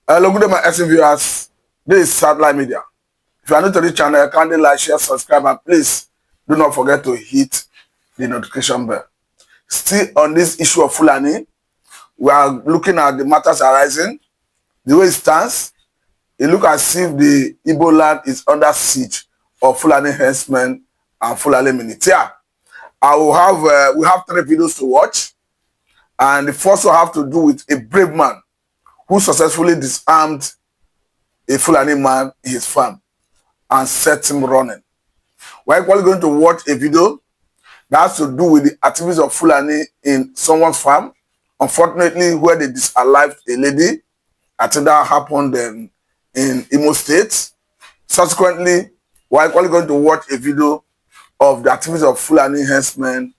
Hello, good day, my SM viewers. This is Satellite Media. If you are new to this channel, kindly like, share, subscribe, and please do not forget to hit the notification bell. Still on this issue of Fulani, we are looking at the matters arising. The way it stands, it looks as if the Igbo land is under siege of Fulani herdsmen and Fulani militias. We have 3 videos to watch, and the first one have to do with a brave man who successfully disarmed a Fulani man in his farm and set him running. We're equally going to watch a video that has to do with the activities of Fulani in someone's farm. Unfortunately, where they disalived a lady. I think that happened in Enugu State. Subsequently, we're equally going to watch a video of the activities of Fulani herdsmen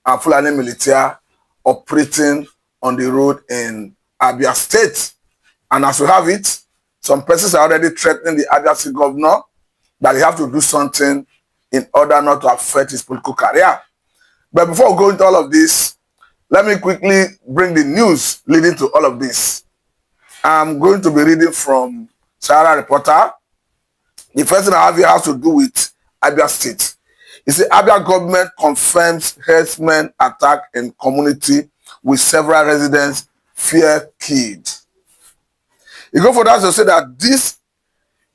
and Fulani militia operating on the road in Abia State. And as we have it, some persons are already threatening the Abia State governor that he have to do something in order not to affect his political career. But before we go into all of this, let me quickly bring the news leading to all of this. I'm going to be reading from Sahara Reporter. The first thing I have here has to do with Abia State. It says Abia government confirms herdsmen attack in community with several residents fear killed. You go for that to say that this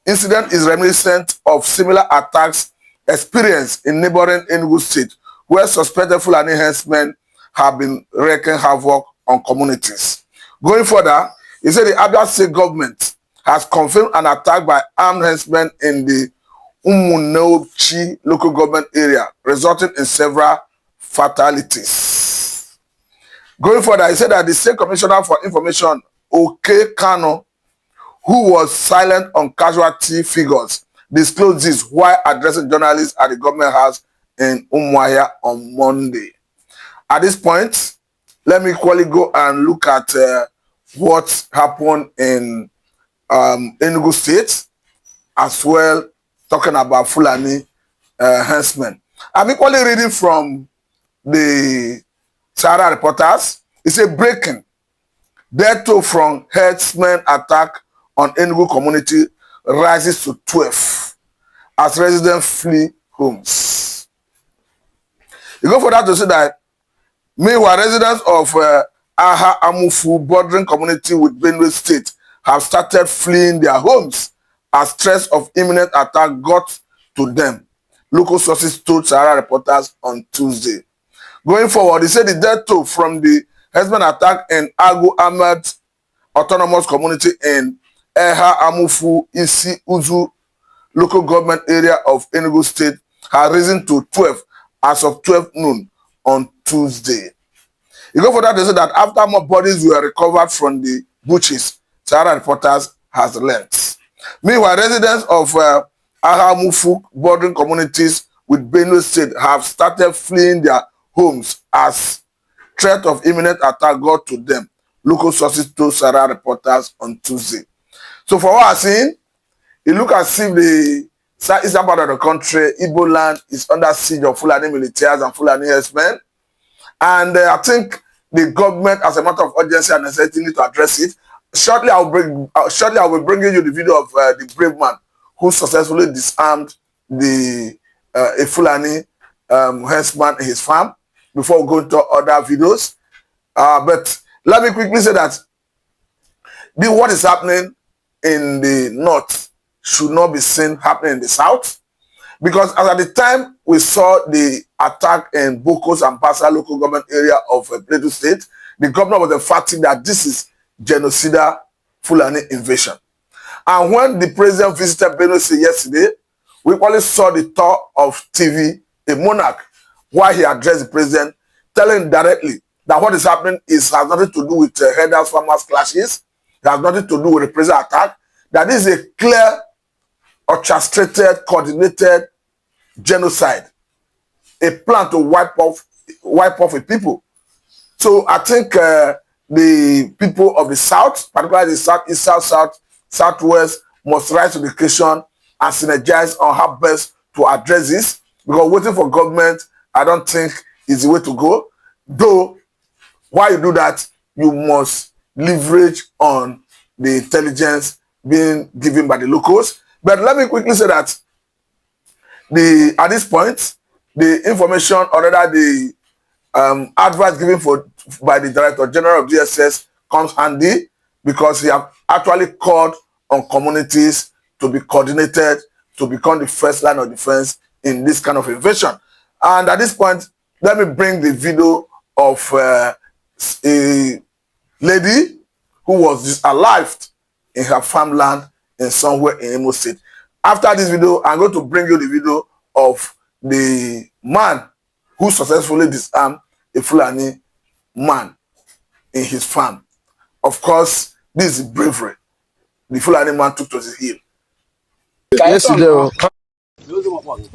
incident is reminiscent of similar attacks experienced in neighboring Enugu State, where suspected Fulani herdsmen have been wreaking havoc on communities. Going further, he said the Abia State government has confirmed an attack by armed herdsmen in the Umunochi local government area, resulting in several fatalities. Going further, he said that the State Commissioner for Information, Otti Cries, who was silent on casualty figures, disclosed this while addressing journalists at the government house in Umuahia on Monday. At this point, let me quickly go and look at what happened in Enugu State, as well talking about Fulani herdsmen. I'm equally reading from the Sahara Reporters. It's a breaking. Death toll from herdsmen attack on Enugu community rises to 12 as residents flee homes. You go for that to say that, meanwhile, residents of Aha Amufu bordering community with Benue State have started fleeing their homes as threats of imminent attack got to them, local sources told Sahara Reporters on Tuesday. Going forward, they said the death toll from the herdsmen attack in Agu Ahmed Autonomous Community in Eha Amufu Isi Uzu local government area of Enugu State has risen to 12 as of 12 noon on Tuesday. You go for that to say that after more bodies were recovered from the bushes, Sahara Reporters has learnt. Meanwhile, residents of Ahamufu bordering communities with Benue State have started fleeing their homes as threat of imminent attack got to them, local sources told Sahara Reporters on Tuesday. So for what I've seen, it looks as if the southeastern part of the country, Igbo land, is under siege of Fulani militias and Fulani herdsmen. And I think the government, as a matter of urgency and necessity, need to address it. Shortly, I will be bringing you the video of the brave man who successfully disarmed a Fulani herdsman in his farm before we go into other videos. But let me quickly say that what is happening in the north should not be seen happening in the south, because as at the time we saw the attack in Bokos and Basa local government area of Plateau State, the governor was emphatic that this is genocidal Fulani invasion. And when the president visited Benue State yesterday, we only saw the top of TV, a monarch, while he addressed the president, telling him directly that what is happening has nothing to do with herders farmers clashes, it has nothing to do with a president attack, that this is a clear, orchestrated, coordinated genocide, a plan to wipe off a people. So I think the people of the South, particularly the Southeast, South, Southwest, must rise to the occasion and synergize on how best to address this, because waiting for government, I don't think is the way to go. Though, while you do that, you must leverage on the intelligence being given by the locals. But let me quickly say that at this point, the information or rather the advice given by the Director General of DSS comes handy because he have actually called on communities to be coordinated to become the first line of defense in this kind of invasion. And at this point, let me bring the video of a lady who was disallowed in her farmland in somewhere in Enugu State. After this video, I'm going to bring you the video of the man who successfully disarmed a Fulani man in his farm. Of course, this is bravery. The Fulani man took to his heel. Yes, you do.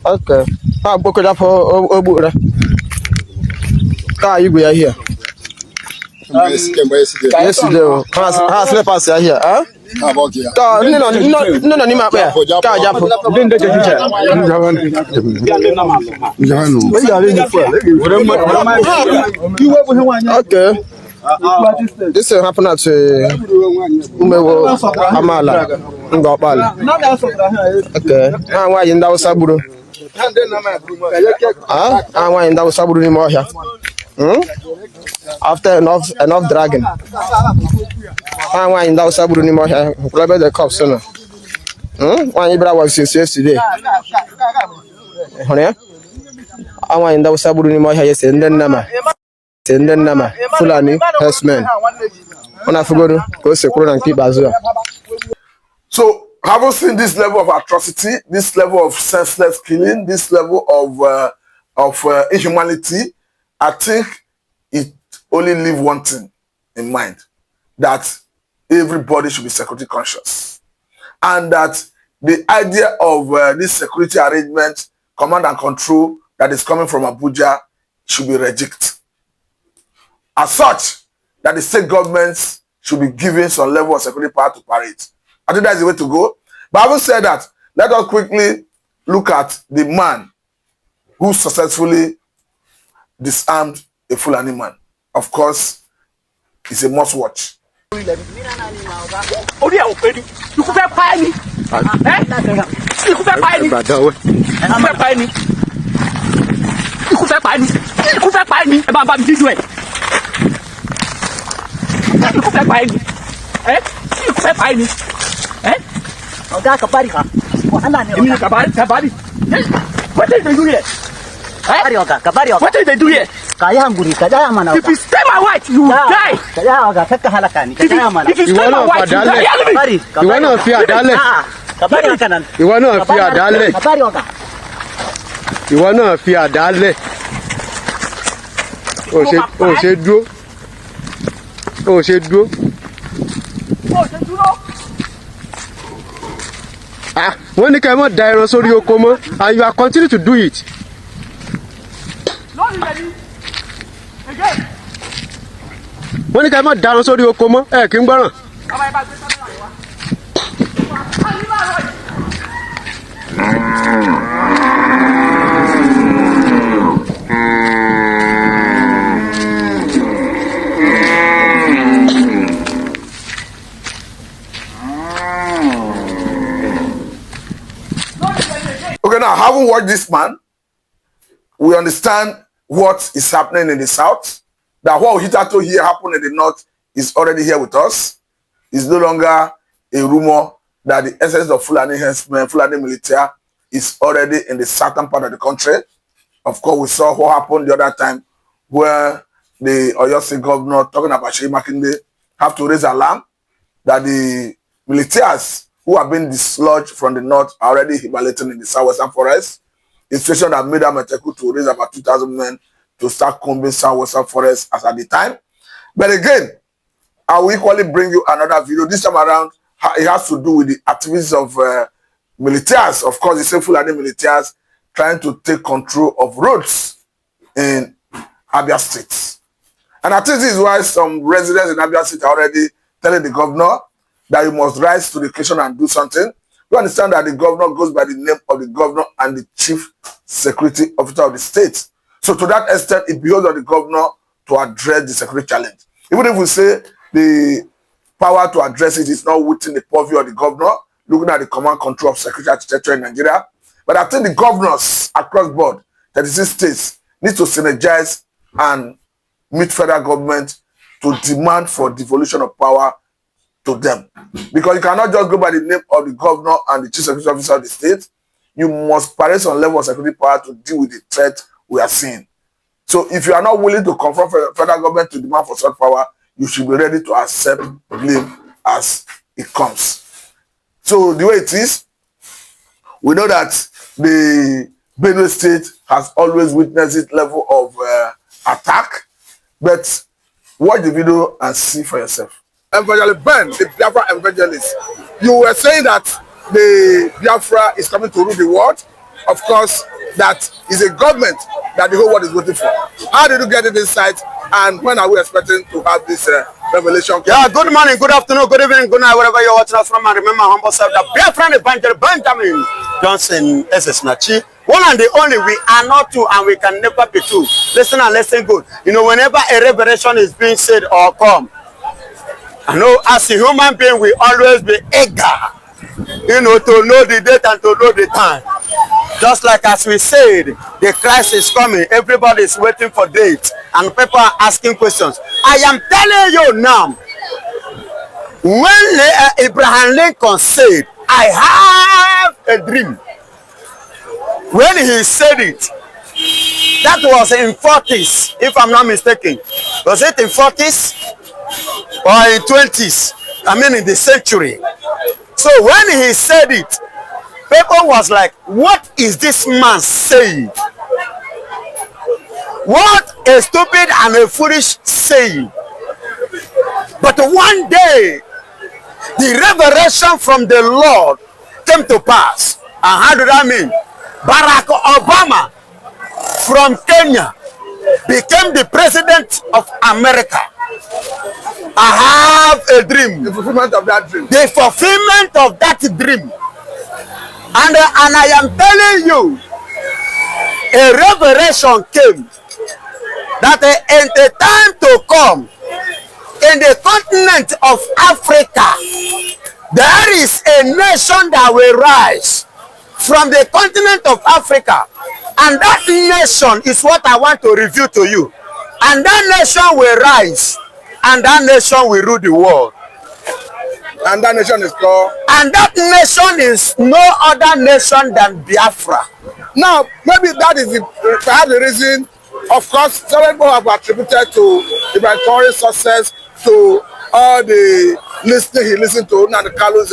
Okay. I'm going up for car. You go here. Yes, you do. How sleep us here? Huh? No, ni map ya. Ka japo. Dinde je hije. Okay. This will happen at Umewo Amala Ngopal. Okay. Why in that Saburo? Why in that Saburo ni mo here? After enough dragging. Why in that Saburo ni mo here? Grab the cops no. Why Ibra was since yesterday. Honey? Why in that Saburo ni mo here yesterday nama. Nama Fulani herdsmen. So, having seen this level of atrocity, this level of senseless killing, this level of inhumanity, I think it only leaves one thing in mind: that everybody should be security conscious, and that the idea of this security arrangement, command and control that is coming from Abuja should be rejected. As such, that the state governments should be given some level of security power to parade. I think that's the way to go. But having said that, let us quickly look at the man who successfully disarmed a Fulani man. Of course, it's a must watch. What did they do here? What did they do here? If you stay my wife, you will die. If you stay my wife, you will die. You want to fear Dale. You want to fear Dale. Oh, c'est do. When you come out die, so you come and you are continue to do it. When you come out down, so you come, Kimbaran. Okay, now having watched this man, we understand what is happening in the south. That what Hitato here happened in the north is already here with us. It's no longer a rumor that the essence of Fulani herdsmen, Fulani militia is already in the southern part of the country. Of course, we saw what happened the other time where the Oyo State governor, talking about Sheyi Makinde, have to raise alarm that the militias who have been dislodged from the north are already hibernating in the southwestern forest. A situation that made Amateku to raise about 2,000 men to start combing southwestern forest as at the time. But again, I will equally bring you another video. This time around, it has to do with the activities of militias. Of course, the same Fulani militias trying to take control of roads in Abia State. And I think this is why some residents in Abia State are already telling the governor that you must rise to the occasion and do something. You understand that the governor goes by the name of the governor and the chief security officer of the state. So to that extent, it behoves on the governor to address the security challenge. Even if we say the power to address it is not within the purview of the governor, looking at the command control of security architecture in Nigeria. But I think the governors across board, 36 states, need to synergize and meet federal government to demand for devolution of power to them. Because you cannot just go by the name of the governor and the chief security officer of the state. You must parade some level of security power to deal with the threat we are seeing. So if you are not willing to confront federal government to demand for such power, you should be ready to accept blame as it comes. So the way it is, we know that the Benue State has always witnessed this level of attack, but watch the video and see for yourself. Evangelist Ben, the Biafra evangelist, you were saying that the Biafra is coming to rule the world. Of course, that is a government that the whole world is waiting for. How did you get it insight, and when are we expecting to have this revelation? Yeah, good morning, good afternoon, good evening, good night, wherever you're watching us from. And remember, humble self, the Biafra evangelist Benjamin Johnson S.S. Nachi. One and the only, we are not two and we can never be two. Listen and listen good. You know, whenever a revelation is being said or come, I know as a human being, we always be eager, you know, to know the date and to know the time. Just like as we said, the Christ is coming. Everybody is waiting for dates and people are asking questions. I am telling you now, when Abraham Lincoln said, I have a dream, when he said it, that was in 40s, if I'm not mistaken. Was it in 40s or in 20s? I mean in the century. So when he said it, people was like, what is this man saying? What a stupid and a foolish saying. But one day, the revelation from the Lord came to pass. And how did that mean? Barack Obama from Kenya became the president of America. I have a dream. The fulfillment of that dream. The fulfillment of that dream. And I am telling you, a revelation came that in the time to come, in the continent of Africa, there is a nation that will rise from the continent of Africa, and that nation is what I want to review to you. And that nation will rise, and that nation will rule the world. And that nation is called? And that nation is no other nation than Biafra. Now, maybe that is perhaps the reason. Of course, several people have attributed to Ibrahim Traore's success to all the listening he listened to Nnamdi Kalu's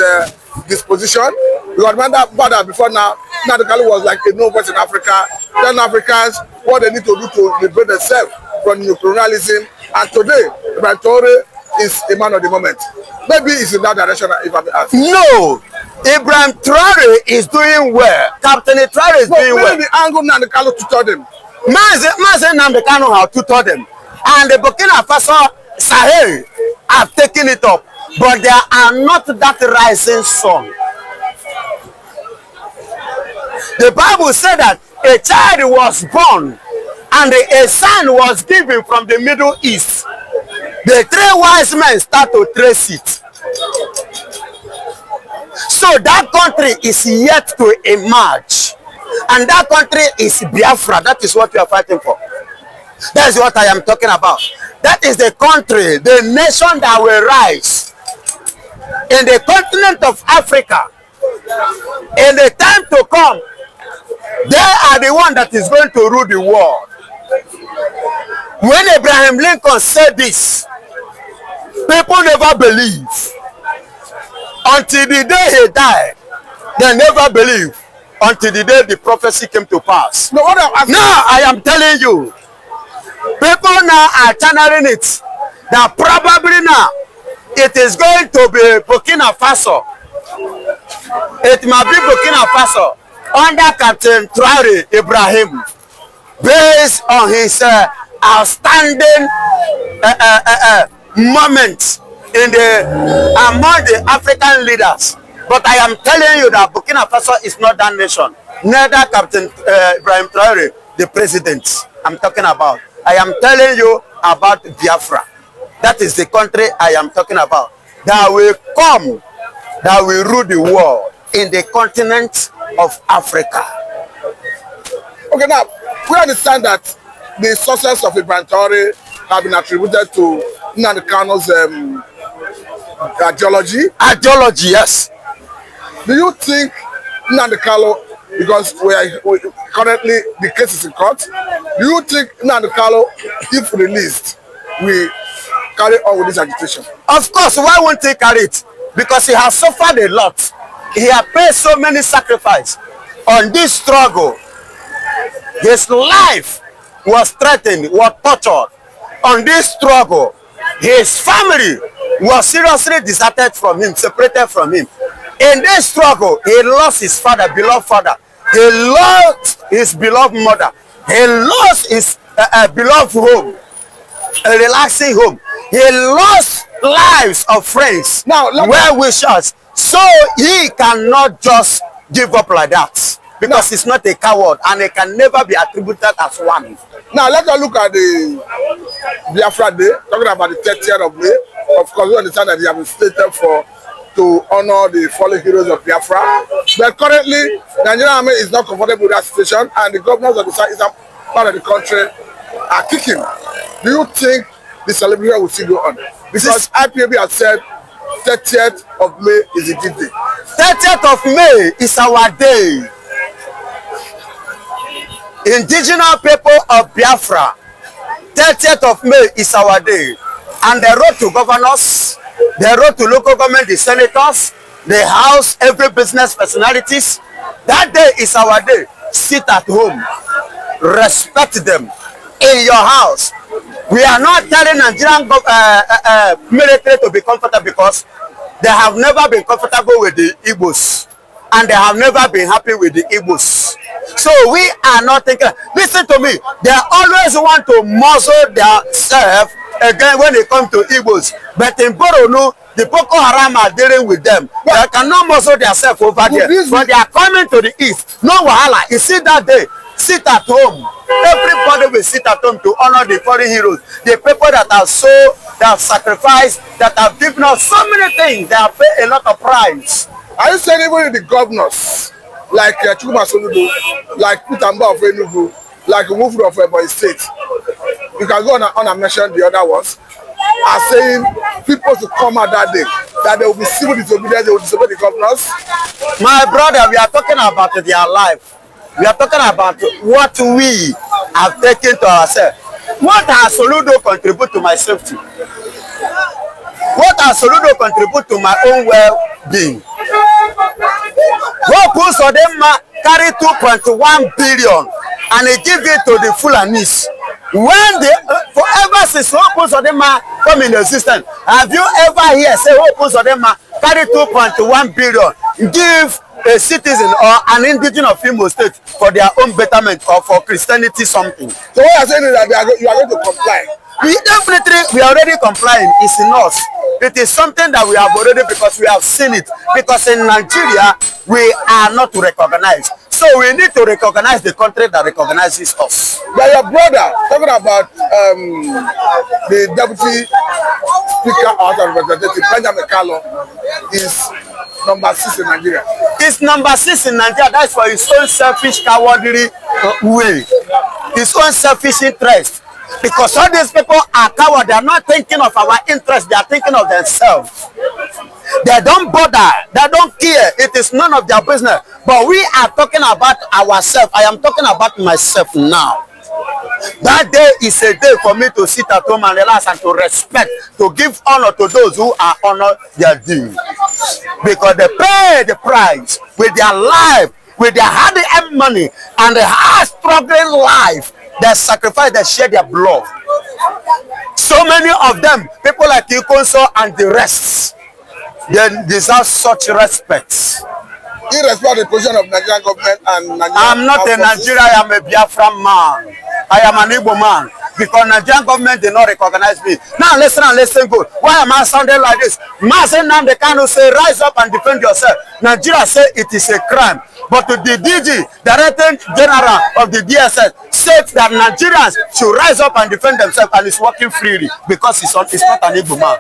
disposition. You remember that before now, Nnamdi Kalu was like a no voice in Africa. Then Africans, what they need to do to liberate themselves from colonialism. And today, Ibrahim Traore is a man of the moment. Maybe it's in that direction, if I'm asking. No, Ibrahim Traore is doing well. Captain Traore is doing well. The angle Nnamdi Kalu tutored him. Man Nnamdi Kalu have tutored them. And the Burkina Faso Sahel have taken it up. But they are not that rising sun. The Bible said that a child was born and a son was given from the Middle East. The three wise men start to trace it. So that country is yet to emerge. And that country is Biafra. That is what we are fighting for. That is what I am talking about. That is the country, the nation that will rise in the continent of Africa. In the time to come, they are the one that is going to rule the world. When Abraham Lincoln said this, people never believe. Until the day he died, they never believe. Until the day the prophecy came to pass. No, now I am telling you, people now are channeling it. That probably now it is going to be Burkina Faso. It might be Burkina Faso under Captain Traore Ibrahim, based on his outstanding moment in among the African leaders. But I am telling you that Burkina Faso is not that nation. Neither Captain Ibrahim Traore, the president I'm talking about. I am telling you about Biafra. That is the country I am talking about. that will come, that will rule the world in the continent of Africa. Okay, now, we understand that the success of Ibrahim Traore have been attributed to Nnamdi Kanu's ideology. Ideology, yes. Do you think Nnamdi Kanu, because we currently the case is in court, do you think Nnamdi Kanu, if released, will carry on with this agitation? Of course, why won't he carry it? Because he has suffered a lot. He has paid so many sacrifices on this struggle. His life was threatened, was tortured on this struggle. His family was seriously deserted from him, separated from him. In this struggle, he lost his father, beloved father. He lost his beloved mother. He lost his beloved home, a relaxing home. He lost lives of friends, well-wishers. So he cannot just give up like that. Because he's not a coward and he can never be attributed as one. Now let's look at the Biafra Day, talking about the 30th of May. Of course, we understand that they have been stated to honor the fallen heroes of Biafra. But currently, the Nigerian army is not comfortable with that situation, and the governors of the southeastern part of the country are kicking. Do you think the celebration will still go on? Because IPAB has said 30th of May is a good day. 30th of May is our day. Indigenous people of Biafra, 30th of May is our day. And the road to governors, the road to local government, the senators, the house, every business personalities, that day is our day. Sit at home, respect them in your house. We are not telling Nigerian military to be comfortable because they have never been comfortable with the Igbos. And they have never been happy with the Igbos. So we are not thinking, listen to me, they always want to muzzle themselves again when they come to Igbos. But in Borno, the Boko Haram are dealing with them. They cannot muzzle themselves over there. But they are coming to the east. No wahala. You see that day, sit at home. Everybody will sit at home to honor the fallen heroes. The people that have sold, that have sacrificed, that have given us so many things. They have paid a lot of price. Are you saying even the governors, like Chukuma Soludo, like Putamba of Enugu, like Umufu of Abia State, you can go on and mention the other ones, are saying people should come out that day, that they will be civil disobedience, they will disobey the governors? My brother, we are talking about their life. We are talking about what we have taken to ourselves. What has Soludo contributed to my safety? What has Soludo contributed to my own well-being? Hope Uzodinma carry 2.1 billion and he give it to the Fulanis. When they, forever since Hope Uzodinma come in existence, have you ever heard say Hope Uzodinma carry 2.1 billion, give a citizen or an indigenous of Imo State for their own betterment or for Christianity something? So what you are saying is that you are going to comply? We are already complying. It's in us. It is something that we have already, because we have seen it. Because in Nigeria, we are not recognized. So we need to recognize the country that recognizes us. But your brother, talking about the deputy speaker of the representative, Benjamin Kalu, is number 6 in Nigeria. It's number 6 in Nigeria. That's for his own selfish, cowardly way. His own selfish interest. Because all these people are cowards. They are not thinking of our interests. They are thinking of themselves. They don't bother. They don't care. It is none of their business. But we are talking about ourselves. I am talking about myself now. That day is a day for me to sit at home and relax and to respect, to give honor to those who are honor their due. Because they pay the price with their life, with their hard-earned money, and their hard-struggling life. They sacrifice, they share their blood. So many of them, people like Ikonso and the rest, they deserve such respect. Irrespective of the position of Nigerian government and Nigerian I'm not a Nigerian, I am a Biafra man. I am an Igbo man. Because Nigerian government did not recognize me. Now listen and listen good. Why am I sounding like this? Mazen Nnamdi Kanu say, rise up and defend yourself. Nigeria say it is a crime. But the DG, Director General of the DSS, said that Nigerians should rise up and defend themselves, and it's working freely because he's not an Igbo man.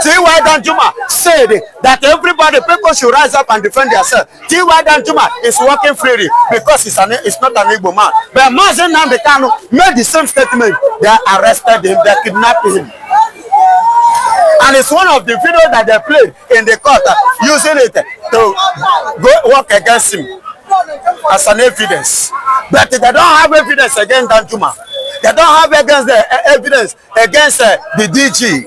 T.Y. Danjuma said that everybody, people should rise up and defend themselves. T.Y. Danjuma is working freely because it's not an Igbo man. But Mazen Nambekano made the same statement. They arrested him, they kidnapped him. And it's one of the videos that they played in the court using it to go work against him as an evidence. But they don't have evidence against Danjuma. They don't have evidence against the DG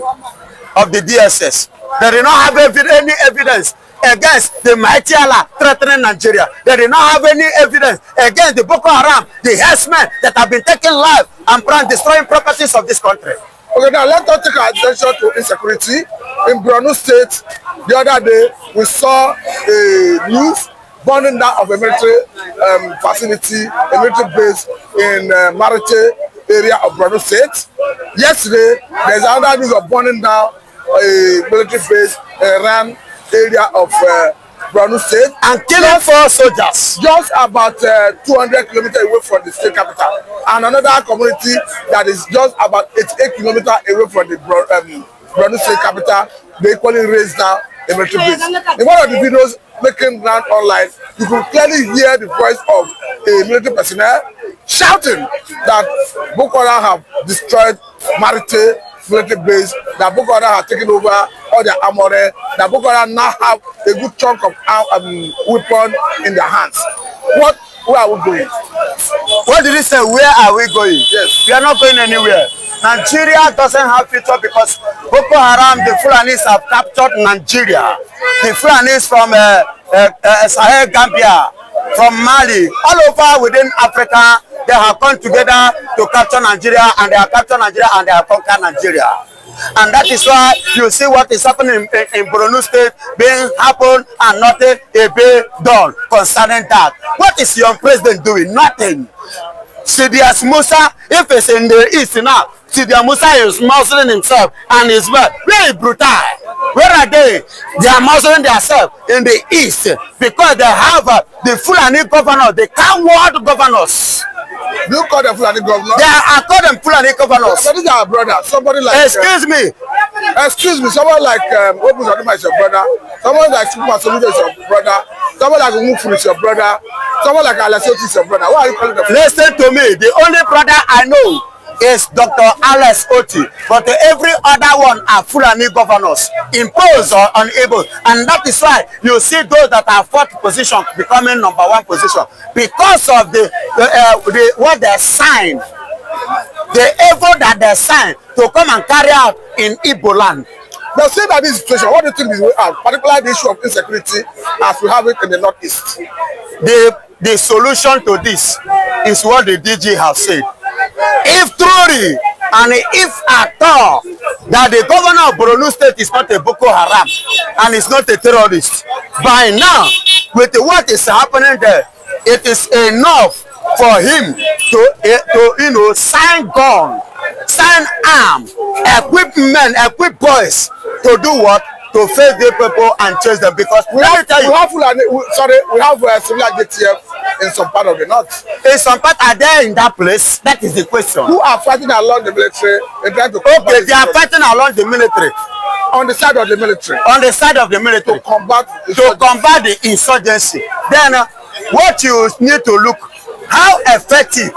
of the DSS. They do not have any evidence against the mighty Allah threatening Nigeria. They do not have any evidence against the Boko Haram, the herdsmen that have been taking life and destroying properties of this country. Okay, now let's take our attention to insecurity. In Borno State, the other day, we saw a news burning down of a military facility, a military base in Marite area of Borno State. Yesterday, there's another news of burning down a military base in Ran area of Borno State and killing 4 soldiers just about 200 kilometers away from the state capital, and another community that is just about 88 kilometers away from the Borno State capital. They equally raised down a military base. In one of the videos making round online, you could clearly hear the voice of a military personnel shouting that Boko Haram have destroyed Marite military base, that Boko Haram have taken over all their armor, that Boko Haram now have a good chunk of weapon in their hands. Where are we going? What did he say? Where are we going? Yes. We are not going anywhere. Nigeria doesn't have future because Boko Haram, the Fulanis have captured Nigeria. The Fulanis from Sahel, Gambia, from Mali, all over within Africa, they have come together to capture Nigeria, and they have captured Nigeria and they have conquered Nigeria. And that is why you see what is happening in Borno State being happened and nothing is done concerning that. What is your president doing? Nothing. Sierge Musa, if it's in the east now, Sierge Musa is muzzling himself and is very brutal. Where are they? They are muzzling themselves in the east because they have the Fulani governor, the coward governors. Do you call them Fulani governors? I call them Fulani governors. But these are brother. Somebody like excuse me. Someone like Obu Zaduma is your brother. Someone like Super Soludo is your brother. Someone like Umufu is your brother. Someone like Allex is your brother. Why are you calling them? Listen to me. The only brother I know is Dr. Allex Otti, but every other one are Fulani governors, imposed or unable, and that is why you see those that are 4th position becoming number 1 position because of the what they signed, the evil that they signed to come and carry out in Igbo land. Now, say that this situation, what do you think is way out, particularly the issue of insecurity as we have it in the northeast? The solution to this is what the DG has said. If truly and if at all that the governor of Borno State is not a Boko Haram and is not a terrorist, by now, with what is happening there, it is enough for him to sign gun, sign arm, equip men, equip boys to do what? To face the people and chase them, because we have civilian JTF in some part of the north. In some part, are they in that place? That is the question. Who are fighting along the military? Okay, they are fighting along the military. On the side of the military. On the side of the military. To combat the insurgency. Then what you need to look, how effective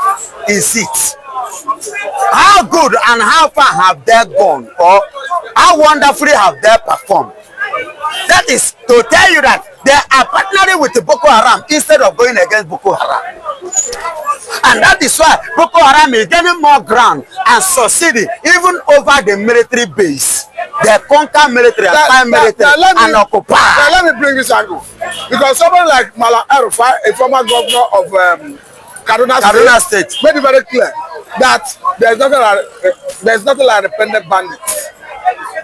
is it? How good and how far have they gone, or how wonderfully have they performed? That is to tell you that they are partnering with the Boko Haram instead of going against Boko Haram. And that is why Boko Haram is getting more ground and succeeding even over the military base. They conquer military and find military and occupy. Now let me bring this angle. Because someone like Malam El-Rufai, a former governor of Kaduna State, made it very clear that there's nothing like independent bandits.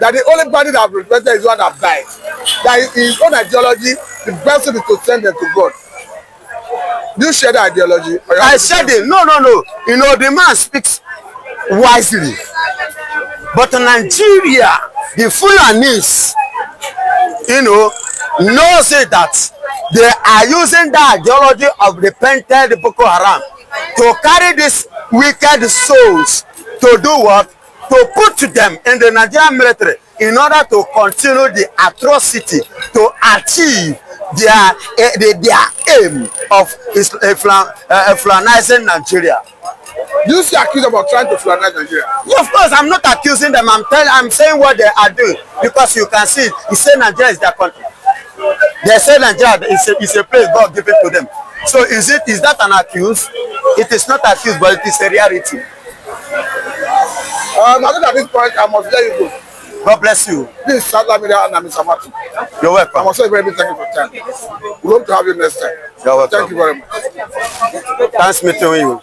That the only bandit that have represented is one that died. That his own ideology, the best thing is to send them to God. Do you share the ideology? I said it. No. You know, the man speaks wisely. But in Nigeria, the Fulanis, knows it that they are using the ideology of repented Boko Haram to carry these wicked souls to do what? To put them in the Nigerian military in order to continue the atrocity to achieve their aim of Fulanizing Nigeria. Do you see accused about trying to Fulanize Nigeria? Yeah, of course, I'm not accusing them. I'm saying what they are doing, because you can see, he said Nigeria is their country. They say Nigeria is a place God gave it to them. So is that an accuse? It is not accused, but it is a reality. I think at this point I must let you go. God bless you. This is South Media and I'm Mr. Martin. You're welcome. I must say very big thank you for time. We hope to have you next time. You're welcome. Thank you very much. Thanks meeting you.